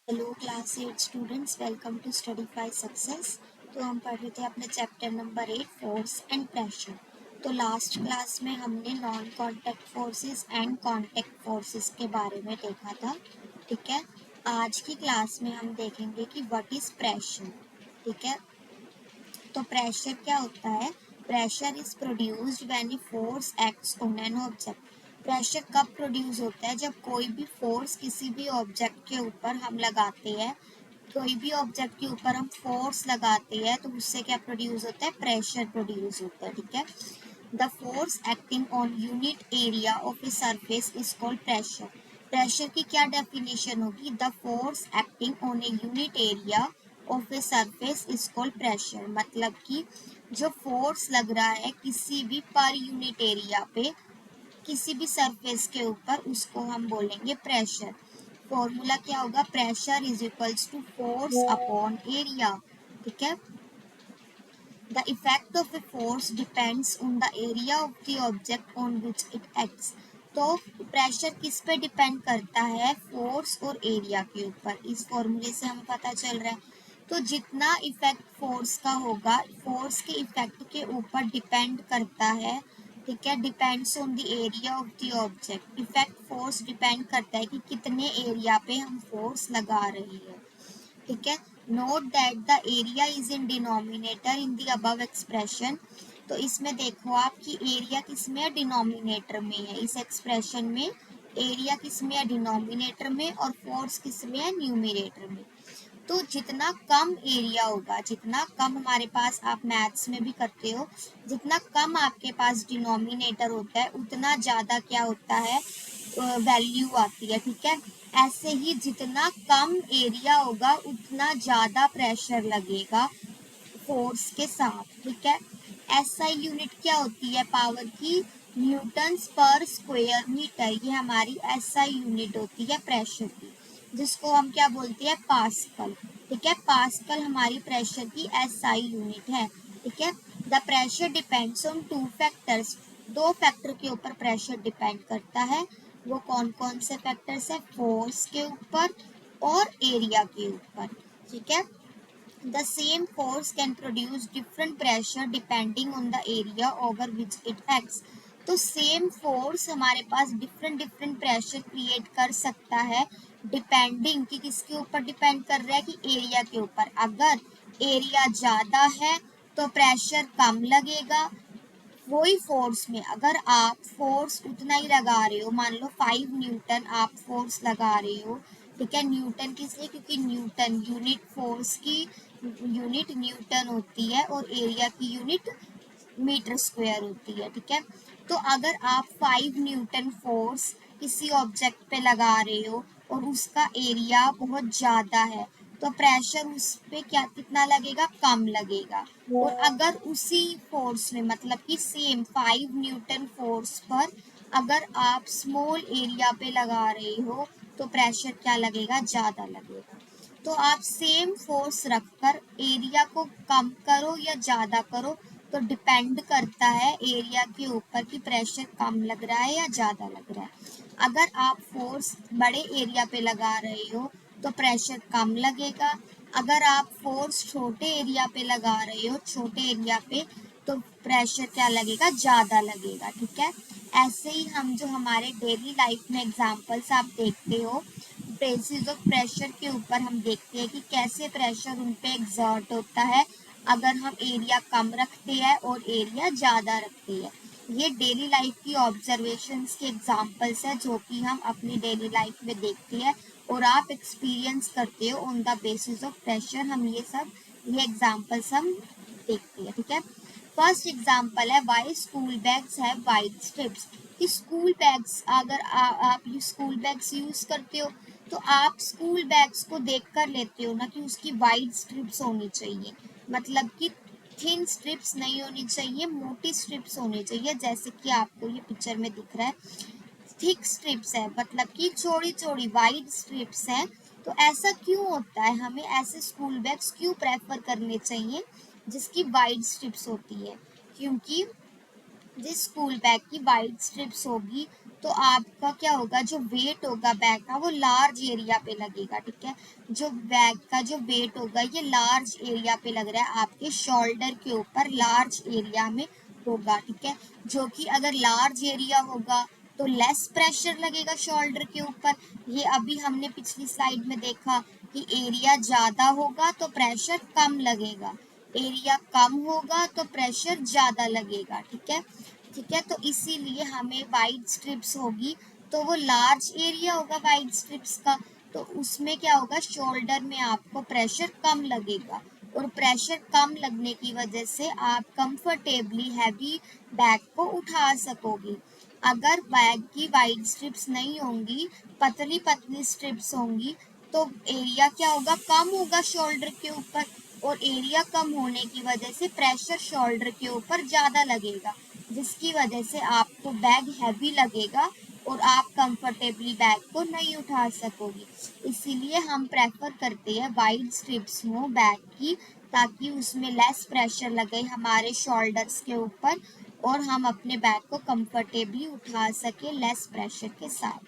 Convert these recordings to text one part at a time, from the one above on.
Hello class 8 students, welcome to study fi success. तो हम पढ़ रहे थे अपने chapter number 8 force and pressure. तो लास्ट क्लास में हमने non contact forces and contact forces के बारे में देखा था। ठीक है, आज की क्लास में हम देखेंगे कि व्हाट इज प्रेशर। ठीक है, तो प्रेशर क्या होता है? Pressure is produced when a force acts on an object. Pressure कब प्रोड्यूस होता है? जब कोई भी फोर्स किसी भी ऑब्जेक्ट के ऊपर हम लगाते हैं, कोई भी ऑब्जेक्ट के ऊपर हम फोर्स लगाते हैं तो उससे क्या प्रोड्यूस होता है? प्रेशर प्रोड्यूस होता है। ठीक है, the force acting on unit area of a surface is called pressure. Pressure की क्या डेफिनेशन होगी? The force acting on a unit area of a surface is called pressure. मतलब कि जो फोर्स लग रहा है किसी भी पर यूनिट एरिया पे, किसी भी सरफेस के ऊपर, उसको हम बोलेंगे प्रेशर। फॉर्मूला क्या होगा? Pressure is equals to force upon area. ठीक है, the effect of a force depends on the area of the object on which it acts. तो प्रेशर किस पे डिपेंड करता है? फोर्स और एरिया के ऊपर। इस फॉर्मूले से हमें पता चल रहा है। तो जितना इफेक्ट फोर्स का होगा, फोर्स के इफेक्ट के ऊपर डिपेंड करता है। ठीक है, depends on the area of the object. Effect force depend करता है कि कितने एरिया पे हम फोर्स लगा रहे हैं। ठीक है, note that the area is in denominator in the above expression. तो इसमें देखो आप कि एरिया किस में है? डिनोमिनेटर में है। इस एक्सप्रेशन में एरिया किस में है? डिनोमिनेटर में। और फोर्स किस में है? न्यूमिनेटर में। तो जितना कम एरिया होगा, जितना कम हमारे पास, आप मैथ्स में भी करते हो, जितना कम आपके पास डिनोमिनेटर होता है उतना ज़्यादा क्या होता है? वैल्यू आती है। ठीक है, ऐसे ही जितना कम एरिया होगा उतना ज़्यादा प्रेशर लगेगा फोर्स के साथ। ठीक है, एसआई यूनिट क्या होती है पावर की? न्यूटन्स पर स्क्वायर मीटर। ये हमारी एसआई यूनिट होती है प्रेशर की, जिसको हम क्या बोलते हैं? पास्कल। ठीक है, पास्कल हमारी प्रेशर की एसआई यूनिट है। ठीक है, the pressure depends on two factors. दो फैक्टर के ऊपर प्रेशर डिपेंड करता है। वो कौन कौन से फैक्टर्स है? फोर्स के ऊपर और एरिया के ऊपर। ठीक है, the same force can produce different pressure depending on the area over which it acts। तो सेम फोर्स हमारे पास डिफरेंट डिफरेंट प्रेशर क्रिएट कर सकता है, डिपेंडिंग कि किसके ऊपर डिपेंड कर रहा है? कि एरिया के ऊपर। अगर एरिया ज़्यादा है तो प्रेशर कम लगेगा। वही फोर्स में अगर आप फोर्स उतना ही लगा रहे हो, मान लो 5 न्यूटन आप फोर्स लगा रहे हो। ठीक है, न्यूटन किस लिए? क्योंकि न्यूटन यूनिट, फोर्स की यूनिट न्यूटन होती है और एरिया की यूनिट मीटर स्क्वायर होती है। ठीक है, तो अगर आप 5 न्यूटन फोर्स किसी ऑब्जेक्ट पे लगा रहे हो और उसका एरिया बहुत ज़्यादा है, तो प्रेशर उस पे क्या कितना लगेगा? कम लगेगा। और अगर उसी फोर्स में, मतलब कि सेम 5 न्यूटन फोर्स पर अगर आप स्मॉल एरिया पे लगा रहे हो तो प्रेशर क्या लगेगा? ज़्यादा लगेगा। तो आप सेम फोर्स रखकर एरिया को कम करो या ज़्यादा करो, तो डिपेंड करता है एरिया के ऊपर कि प्रेशर कम लग रहा है या ज़्यादा लग रहा है। अगर आप फोर्स बड़े एरिया पे लगा रहे हो तो प्रेशर कम लगेगा। अगर आप फोर्स छोटे एरिया पे लगा रहे हो, छोटे एरिया पे, तो प्रेशर क्या लगेगा? ज़्यादा लगेगा। ठीक है, ऐसे ही हम जो हमारे डेली लाइफ में एग्जाम्पल्स आप देखते हो, बेसिस ऑफ प्रेशर के ऊपर हम देखते हैं कि कैसे प्रेशर उन पे एग्जर्ट होता है अगर हम एरिया कम रखते हैं और एरिया ज़्यादा रखते हैं। ये डेली लाइफ की ऑब्जर्वेशंस के एग्जाम्पल्स है जो कि हम अपनी डेली लाइफ में देखते हैं और आप एक्सपीरियंस करते हो on the basis of pressure. हम ये एग्जाम्पल्स हम देखते हैं। ठीक है, फर्स्ट एग्जाम्पल है why school bags have wide strips. कि स्कूल बैग्स, अगर आप ये स्कूल बैग्स यूज करते हो तो आप स्कूल बैग्स को देख कर लेते हो ना कि उसकी वाइड स्ट्रिप्स होनी चाहिए। मतलब कि थिन स्ट्रिप्स नहीं होनी चाहिए, मोटी स्ट्रिप्स होनी चाहिए। जैसे कि आपको ये पिक्चर में दिख रहा है, थिक स्ट्रिप्स है, मतलब कि चौड़ी चौड़ी वाइड स्ट्रिप्स हैं। तो ऐसा क्यों होता है? हमें ऐसे स्कूल बैग्स क्यों प्रेफर करने चाहिए जिसकी वाइड स्ट्रिप्स होती है? क्योंकि जिस स्कूल बैग की वाइड स्ट्रिप्स होगी तो आपका क्या होगा, जो वेट होगा बैग का वो लार्ज एरिया पे लगेगा, ठीक है। जो बैग का जो वेट होगा ये लार्ज एरिया पे लग रहा है, आपके शोल्डर के ऊपर लार्ज एरिया में होगा, ठीक है। जो कि अगर लार्ज एरिया होगा तो लेस प्रेशर लगेगा शोल्डर के ऊपर। ये अभी हमने पिछली स्लाइड में देखा कि एरिया ज्यादा होगा तो प्रेशर कम लगेगा, एरिया कम होगा तो प्रेशर ज्यादा लगेगा, ठीक है। ठीक है, तो इसीलिए हमें वाइड स्ट्रिप्स होगी तो वो लार्ज एरिया होगा वाइड स्ट्रिप्स का, तो उसमें क्या होगा, शोल्डर में आपको प्रेशर कम लगेगा, और प्रेशर कम लगने की वजह से आप कंफर्टेबली हैवी बैग को उठा सकोगी। अगर बैग की वाइड स्ट्रिप्स नहीं होंगी, पतली पतली स्ट्रिप्स होंगी, तो एरिया क्या होगा, कम होगा शोल्डर के ऊपर, और एरिया कम होने की वजह से प्रेशर शोल्डर के ऊपर ज्यादा लगेगा, जिसकी वजह से आपको बैग हैवी लगेगा और आप कंफर्टेबली बैग को नहीं उठा सकोगी। इसीलिए हम प्रेफर करते हैं वाइड स्ट्रिप्स हो बैग की, ताकि उसमें लेस प्रेशर लगे हमारे शोल्डर्स के ऊपर और हम अपने बैग को कंफर्टेबली उठा सके लेस प्रेशर के साथ,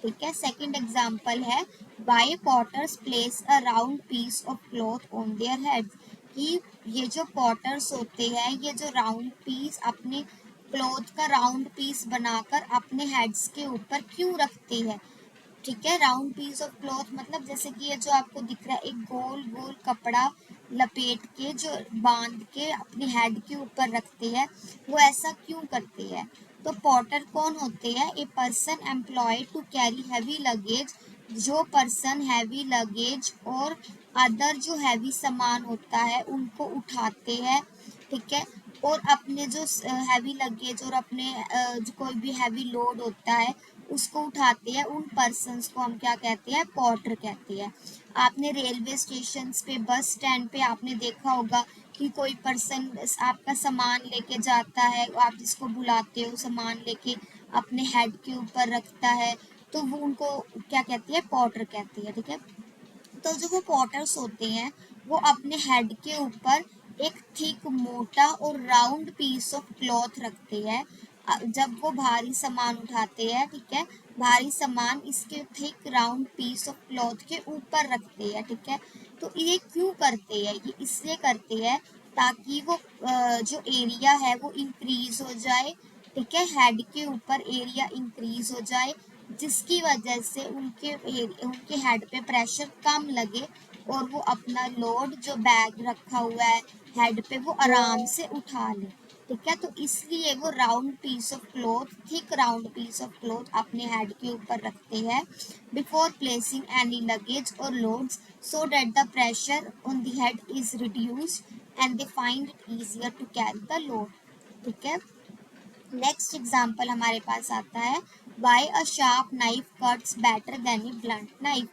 ठीक है। सेकंड एग्जांपल है, why porters place a round piece of cloth on their heads, कि ये जो पॉटर्स होते हैं ये जो राउंड पीस अपने क्लॉथ का राउंड पीस बनाकर अपने हेड्स के ऊपर क्यों रखते हैं, ठीक है। राउंड पीस ऑफ क्लॉथ मतलब जैसे कि ये जो आपको दिख रहा है एक गोल गोल कपड़ा लपेट के जो बांध के अपने हेड के ऊपर रखते हैं, वो ऐसा क्यों करते हैं। तो पॉटर कौन होते हैं, a person employed to carry heavy luggage, जो पर्सन हैवी लगेज और अदर जो हैवी सामान होता है उनको उठाते हैं, ठीक है। और अपने जो हैवी लगेज और अपने जो कोई भी हैवी लोड होता है उसको उठाते हैं, उन पर्सन्स को हम क्या कहते हैं, पॉटर कहते हैं। आपने रेलवे स्टेशन पे, बस स्टैंड पे आपने देखा होगा कि कोई पर्सन आपका सामान लेके जाता है, आप जिसको बुलाते हो सामान लेके अपने हेड के ऊपर रखता है, तो वो उनको क्या कहती है, पॉटर कहती है, ठीक है। तो जो वो पॉटर्स होते हैं वो अपने हेड के ऊपर एक थिक मोटा और राउंड पीस ऑफ क्लॉथ रखते हैं। जब वो भारी सामान उठाते हैं, ठीक है, भारी सामान इसके thick round piece of cloth के ऊपर रखते हैं, ठीक है। तो ये क्यों करते हैं, ये इसलिए करते हैं ताकि वो जो एरिया है वो इंक्रीज हो जाए, ठीक है, हेड के ऊपर एरिया इंक्रीज हो जाए, जिसकी वजह से उनके हेड पे प्रेशर कम लगे और वो अपना लोड जो बैग रखा हुआ है हेड पे वो आराम से उठा ले, ठीक है। तो इसलिए वो round piece of cloth, thick round piece of cloth अपने हेड के ऊपर रखते हैं बिफोर प्लेसिंग एनी लगेज और loads, so that the pressure on the head is reduced and they find it easier to carry the load, ठीक है। Next example हमारे पास आता है, why a sharp knife cuts better than a blunt knife,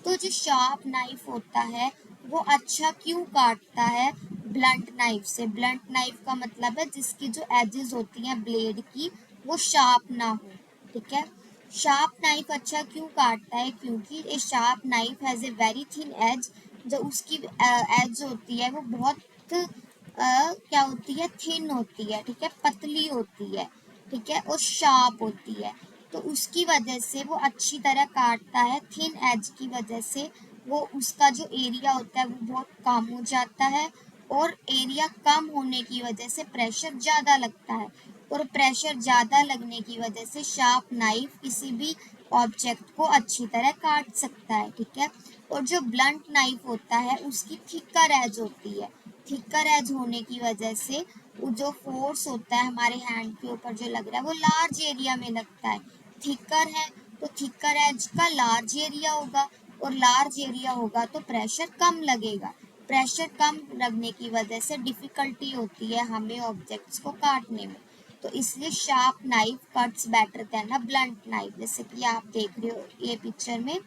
तो जो sharp knife होता है वो अच्छा क्यों काटता है ब्लंट नाइफ से। ब्लंट नाइफ का मतलब है जिसकी जो एजेस होती हैं ब्लेड की वो शार्प ना हो, ठीक है। शार्प नाइफ अच्छा क्यों काटता है, क्योंकि a sharp knife has a very thin edge, जो उसकी एज होती है वो बहुत क्या होती है, थिन होती है, ठीक है, पतली होती है, ठीक है, और शार्प होती है, तो उसकी वजह से वो अच्छी तरह काटता है। थिन एज की वजह से वो उसका जो एरिया होता है वो बहुत कम हो जाता है, और एरिया कम होने की वजह से प्रेशर ज़्यादा लगता है, और प्रेशर ज़्यादा लगने की वजह से शार्प नाइफ किसी भी ऑब्जेक्ट को अच्छी तरह काट सकता है, ठीक है। और जो ब्लंट नाइफ होता है उसकी थिकर एज होती है, थिकर एज होने की वजह से वो जो फोर्स होता है हमारे हैंड के ऊपर जो लग रहा है वो लार्ज एरिया में लगता है। थिकर है तो थिकर एज का लार्ज एरिया होगा, और लार्ज एरिया होगा तो प्रेशर कम लगेगा, प्रेशर कम लगने की वजह से डिफिकल्टी होती है हमें ऑब्जेक्ट्स को काटने में, तो इसलिए sharp knife cuts better than a blunt knife. जैसे कि आप देख रहे हो ये पिक्चर में,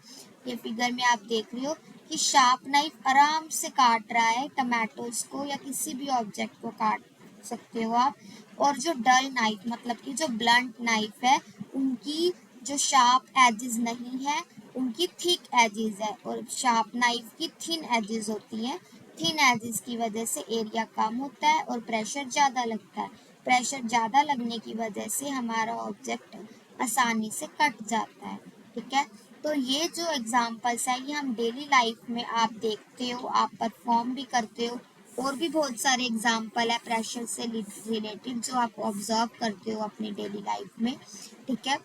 ये फिगर में आप देख रहे हो कि शार्प नाइफ आराम से काट रहा है टमाटोज को या किसी भी ऑब्जेक्ट को काट सकते हो आप, और जो डल नाइफ मतलब कि जो ब्लंट नाइफ है उनकी जो शार्प एजेस नहीं है, उनकी थिक एजेस है, और शार्प नाइफ की थिन एजेस होती है। थिन एजेस की वजह से एरिया कम होता है और प्रेशर ज़्यादा लगता है, प्रेशर ज़्यादा लगने की वजह से हमारा ऑब्जेक्ट आसानी से कट जाता है। ठीक है, तो ये जो एग्जाम्पल्स है ये हम डेली लाइफ में आप देखते हो, आप परफॉर्म भी करते हो, और भी बहुत सारे एग्जाम्पल है प्रेशर से रिलेटेड जो आप ऑब्जर्व करते हो अपनी डेली लाइफ में। ठीक है,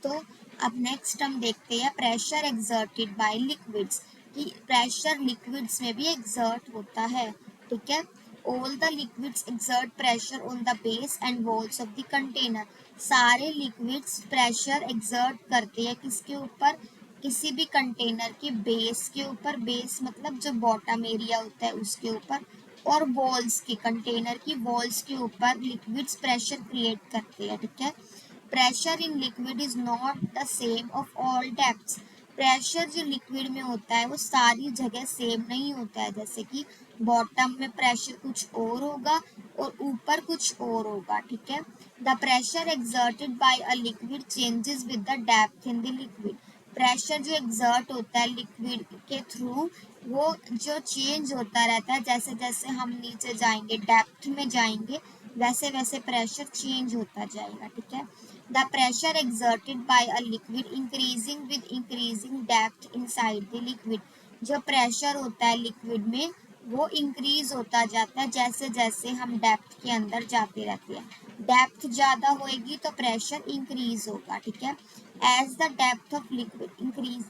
तो अब नेक्स्ट हम देखते हैं प्रेशर एक्सर्टेड बाय लिक्विड्स, कि प्रेशर लिक्विड्स में भी एक्सर्ट होता है। ठीक है, all the liquids exert pressure on the base and walls of the container, सारे लिक्विड्स प्रेशर एक्सर्ट करते हैं किसके ऊपर, किसी भी कंटेनर के बेस के ऊपर, बेस मतलब जो बॉटम एरिया होता है उसके ऊपर, और वॉल्स के, कंटेनर की वॉल्स के ऊपर लिक्विड्स प्रेशर क्रिएट करते हैं। ठीक है, pressure in liquid is not the same of all depths, pressure जो लिक्विड में होता है वो सारी जगह सेम नहीं होता है, जैसे कि बॉटम में प्रेशर कुछ और होगा और ऊपर कुछ और होगा। ठीक है, the pressure exerted by a liquid changes with the depth in the liquid, pressure जो एक्सर्ट होता है लिक्विड के थ्रू वो जो चेंज होता रहता है, जैसे जैसे हम नीचे जाएंगे डेप्थ में जाएंगे वैसे वैसे प्रेशर चेंज होता जाएगा। ठीक है, the pressure exerted by a liquid increasing with increasing depth inside the liquid, जो प्रेशर होता है लिक्विड में वो इंक्रीज होता जाता है जैसे जैसे हम डेप्थ के अंदर जाते रहते हैं, डेप्थ ज़्यादा होएगी तो प्रेशर इंक्रीज होगा। ठीक है, as the depth of liquid increase,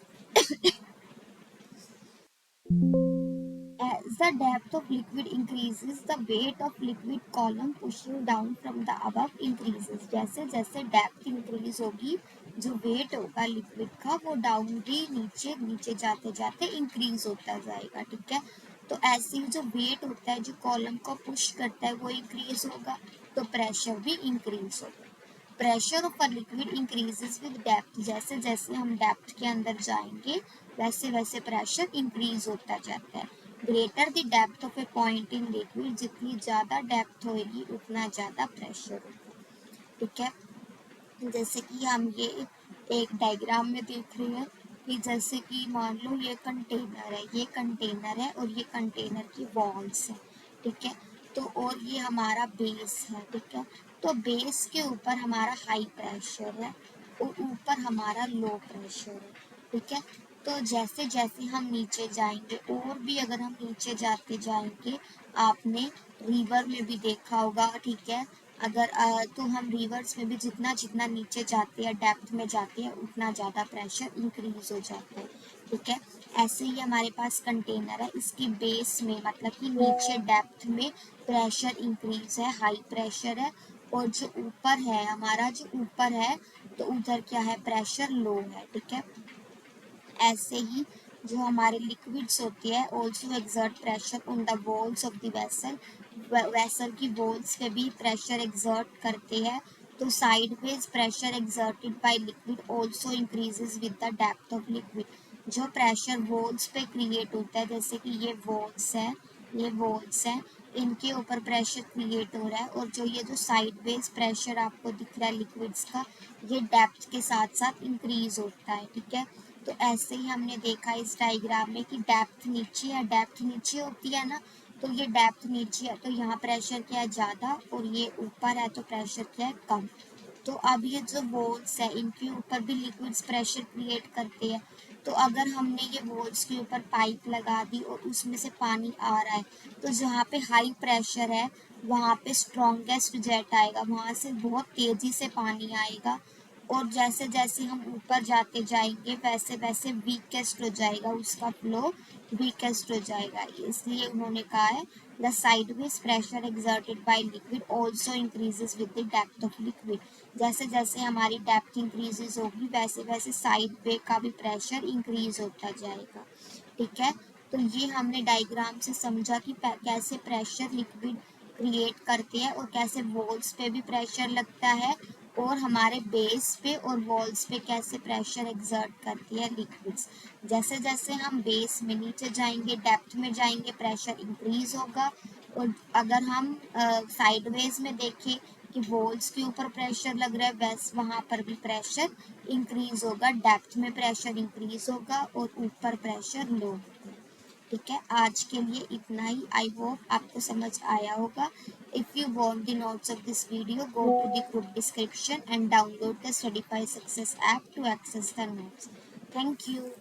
as the depth of liquid increases, the weight of liquid column pushing down from the above increases, जैसे जैसे डेप्थ इंक्रीज होगी जो वेट होगा लिक्विड का वो डाउन भी नीचे नीचे जाते जाते इंक्रीज होता जाएगा। ठीक है, तो ऐसे ही जो वेट होता है जो कॉलम को पुश करता है वो इंक्रीज होगा तो प्रेशर भी इंक्रीज होगा। Pressure of a liquid increases with depth, जैसे जैसे हम डेप्थ के अंदर जाएंगे वैसे वैसे प्रेशर इंक्रीज होता जाता है। Greater the depth of A point in liquid, जितनी ज़्यादा डेप्थ होगी उतना ज़्यादा प्रेशर होगा। ठीक है, जैसे कि हम ये एक डायग्राम में देख रहे हैं कि जैसे कि मान लो ये कंटेनर है, ये कंटेनर है और ये कंटेनर की वॉल्स है। ठीक है, तो और ये हमारा बेस है। ठीक है, तो बेस के ऊपर हमारा हाई प्रेशर है और ऊपर हमारा लो प्रेशर है। ठीक है, तो जैसे जैसे हम नीचे जाएंगे और भी अगर हम नीचे जाते जाएंगे, आपने रिवर में भी देखा होगा। ठीक है, अगर तो हम रिवर्स में भी जितना जितना नीचे जाते हैं डेप्थ में जाते हैं उतना ज़्यादा प्रेशर इंक्रीज हो जाता है। ठीक है, ऐसे ही हमारे पास कंटेनर है, इसकी बेस में मतलब कि नीचे डेप्थ में प्रेशर इंक्रीज है, हाई प्रेशर है, और जो ऊपर है हमारा जो ऊपर है तो उधर क्या है, प्रेशर लो है। ठीक है, ऐसे ही जो हमारे लिक्विड्स होती है also exert pressure on the walls of the vessel, vessel की वॉल्स पे भी प्रेशर एक्सर्ट करते हैं, तो sideways pressure exerted by liquid also increases with the depth of liquid, जो प्रेशर वॉल्स पे क्रिएट होता है, जैसे कि ये वॉल्स है, ये वॉल्स है, इनके ऊपर प्रेशर क्रिएट हो रहा है, और जो ये जो साइडवेज प्रेशर आपको दिख रहा है लिक्विड्स का ये डेप्थ के साथ साथ इंक्रीज होता है। ठीक है, तो ऐसे ही हमने देखा इस डायग्राम में कि डेप्थ नीचे है, डेप्थ नीचे होती है ना, तो ये डेप्थ नीचे है तो यहाँ प्रेशर क्या है ज़्यादा और ये ऊपर है तो प्रेशर क्या है कम। तो अब ये जो वॉल्स है इनके ऊपर भी लिक्विड्स प्रेशर क्रिएट करते हैं, तो अगर हमने ये वॉल्स के ऊपर पाइप लगा दी और उसमें से पानी आ रहा है तो जहाँ पे हाई प्रेशर है वहाँ पे स्ट्रॉन्गेस्ट जेट आएगा, वहाँ से बहुत तेज़ी से पानी आएगा, और जैसे जैसे हम ऊपर जाते जाएंगे वैसे वैसे वीकेस्ट हो जाएगा उसका फ्लो, वीकेस्ट हो जाएगा। इसलिए उन्होंने कहा है the sideways pressure exerted by liquid also increases with the depth of liquid, जैसे जैसे हमारी डेप्थ इंक्रीजेस होगी वैसे वैसे साइड वे का भी प्रेशर इंक्रीज होता जाएगा। ठीक है, तो ये हमने डायग्राम से समझा कि कैसे प्रेशर लिक्विड क्रिएट करते हैं और कैसे वॉल्स पे भी प्रेशर लगता है और हमारे बेस पे और वॉल्स पे कैसे प्रेशर एक्सर्ट करती है लिक्विड्स। जैसे जैसे हम बेस में नीचे जाएंगे डेप्थ में जाएंगे प्रेशर इंक्रीज होगा, और अगर हम साइडवेज में देखें कि वॉल्स के ऊपर प्रेशर लग रहा है वैसे वहाँ पर भी प्रेशर इंक्रीज होगा, डेप्थ में प्रेशर इंक्रीज होगा और ऊपर प्रेशर लो। ठीक है, आज के लिए इतना ही। आई होप आपको समझ आया होगा If you want the notes of this video, go to the group description and download the Studify Success app to access the notes. Thank you.